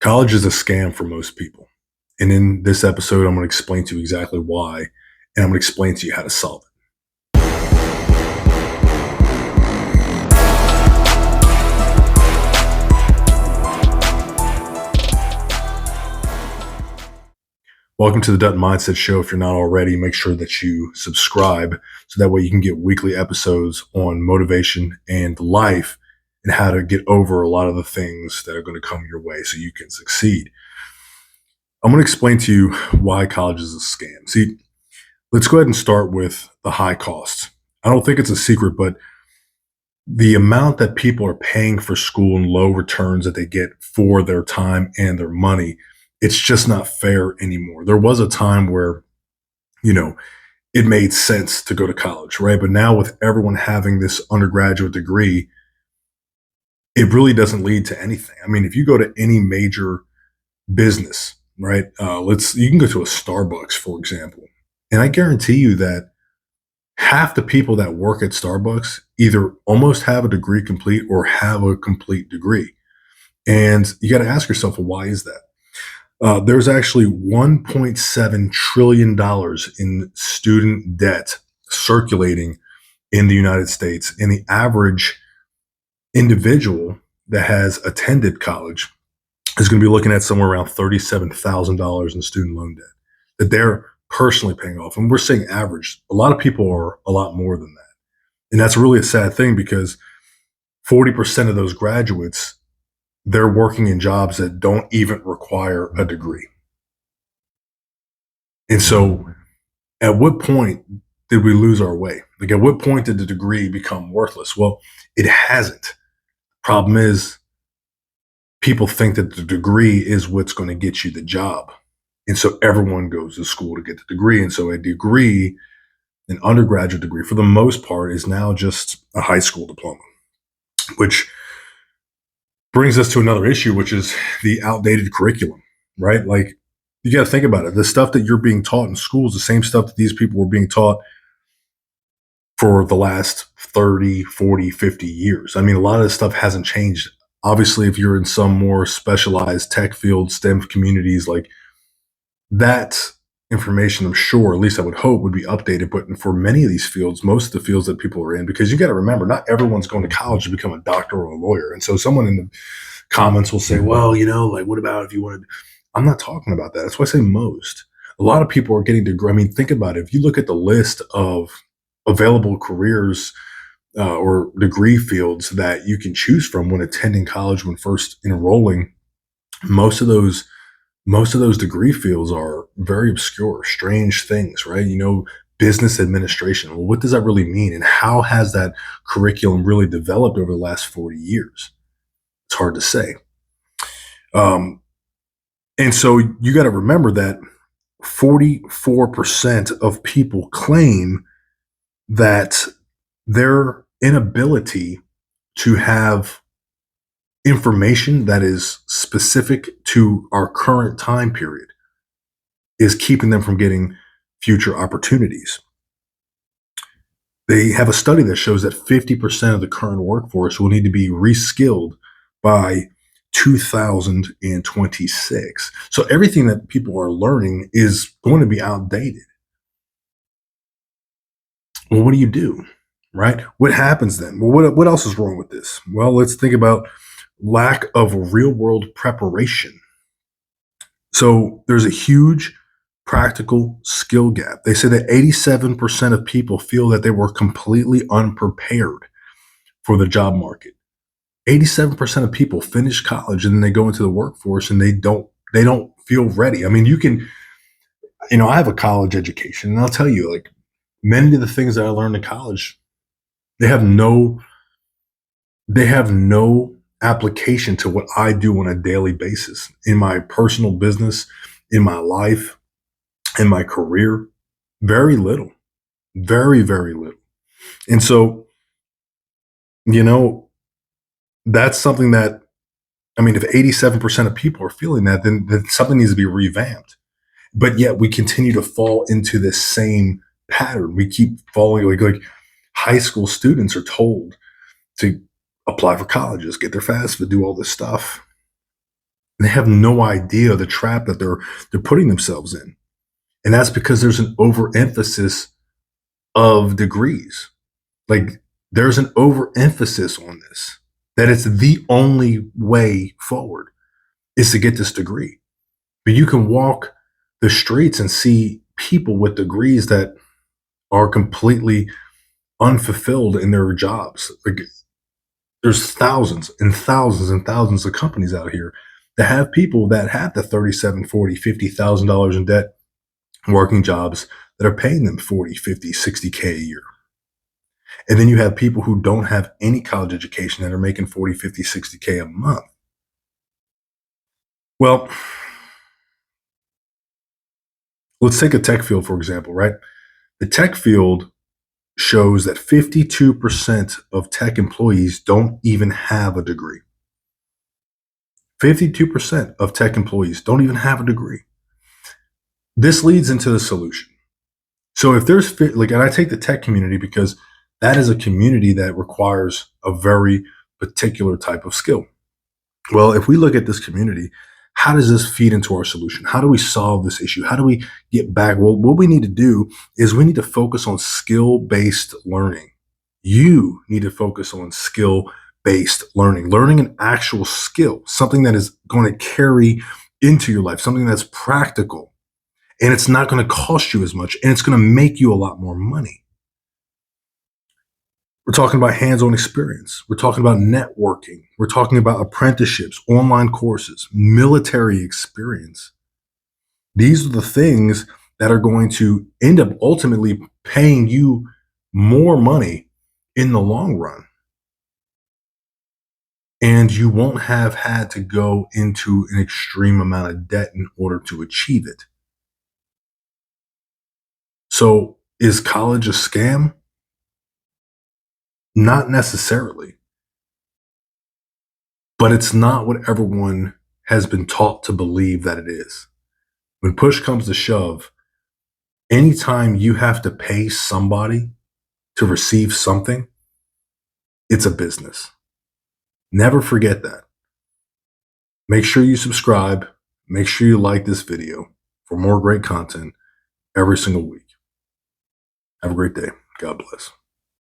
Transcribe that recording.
College is a scam for most people. And in this episode, I'm going to explain to you exactly why, and I'm going to explain to you how to solve it. Welcome to the Dutton Mindset Show. If you're not already, make sure that you subscribe so that way you can get weekly episodes on motivation and life and how to get over a lot of the things that are going to come your way so you can succeed. I'm going to explain to you why college is a scam. See, let's go ahead and start with the high costs. I don't think it's a secret, but the amount that people are paying for school and low returns that they get for their time and their money, it's just not fair anymore. There was a time where, it made sense to go to college, right? But now with everyone having this undergraduate degree, it really doesn't lead to anything. I mean, if you go to any major business, right? You can go to a Starbucks, for example, and I guarantee you that half the people that work at Starbucks either almost have a degree complete or have a complete degree. And you got to ask yourself, well, why is that? There's actually $1.7 trillion in student debt circulating in the United States. And the average individual that has attended college is going to be looking at somewhere around $37,000 in student loan debt that they're personally paying off. And we're saying average. A lot of people are a lot more than that. And that's really a sad thing because 40% of those graduates, they're working in jobs that don't even require a degree. And so at what point did we lose our way? Like, at what point did the degree become worthless? Well, it hasn't. Problem is, people think that the degree is what's going to get you the job. And so everyone goes to school to get the degree. And so a degree, an undergraduate degree, for the most part, is now just a high school diploma, which brings us to another issue, which is the outdated curriculum, right? Like, you got to think about it. The stuff that you're being taught in school is the same stuff that these people were being taught for the last 30, 40, 50 years. I mean, a lot of this stuff hasn't changed. Obviously, if you're in some more specialized tech field, STEM communities, like that information, I'm sure, at least I would hope, would be updated. But for many of these fields, most of the fields that people are in, because you got to remember, not everyone's going to college to become a doctor or a lawyer. And so someone in the comments will say, well, like, what about if you wanted? I'm not talking about that. That's why I say most. A lot of people are getting degree. I mean, think about it. If you look at the list of available careers or degree fields that you can choose from when attending college, when first enrolling, most of those degree fields are very obscure, strange things, right? Business administration. Well, what does that really mean? And how has that curriculum really developed over the last 40 years? It's hard to say. And so you got to remember that 44% of people claim that their inability to have information that is specific to our current time period is keeping them from getting future opportunities. They have a study that shows that 50% of the current workforce will need to be reskilled by 2026. So everything that people are learning is going to be outdated. Well, what do you do, right? What happens then? Well, what else is wrong with this? Well, let's think about lack of real world preparation. So there's a huge practical skill gap. They say that 87% of people feel that they were completely unprepared for the job market. 87% of people finish college and then they go into the workforce and they don't feel ready. I mean, I have a college education, and I'll tell you, like, many of the things that I learned in college, they have no application to what I do on a daily basis in my personal business, in my life, in my career. Very little, very, very little. And so, that's something that, I mean, if 87% of people are feeling that, then something needs to be revamped. But yet we continue to fall into this same pattern. We keep falling, like high school students are told to apply for colleges, get their FAFSA, do all this stuff. They have no idea the trap that they're putting themselves in. And that's because there's an overemphasis of degrees. Like there's an overemphasis on this, that it's the only way forward is to get this degree. But you can walk the streets and see people with degrees that are completely unfulfilled in their jobs. Like there's thousands and thousands and thousands of companies out here that have people that have the 37, 40, $50,000 in debt working jobs that are paying them 40, 50, 60K a year. And then you have people who don't have any college education that are making 40, 50, 60K a month. Well, let's take a tech field, for example, right? The tech field shows that 52% of tech employees don't even have a degree. 52% of tech employees don't even have a degree. This leads into the solution. So if there's like, and I take the tech community because that is a community that requires a very particular type of skill. Well, if we look at this community, how does this feed into our solution? How do we solve this issue? How do we get back? Well, what we need to do is we need to focus on skill-based learning. You need to focus on skill-based learning, learning an actual skill, something that is going to carry into your life, something that's practical, and it's not going to cost you as much, and it's going to make you a lot more money. We're talking about hands-on experience. We're talking about networking. We're talking about apprenticeships, online courses, military experience. These are the things that are going to end up ultimately paying you more money in the long run. And you won't have had to go into an extreme amount of debt in order to achieve it. So is college a scam? Not necessarily, but it's not what everyone has been taught to believe that it is. When push comes to shove, anytime you have to pay somebody to receive something, it's a business. Never forget that. Make sure you subscribe. Make sure you like this video for more great content every single week. Have a great day. God bless.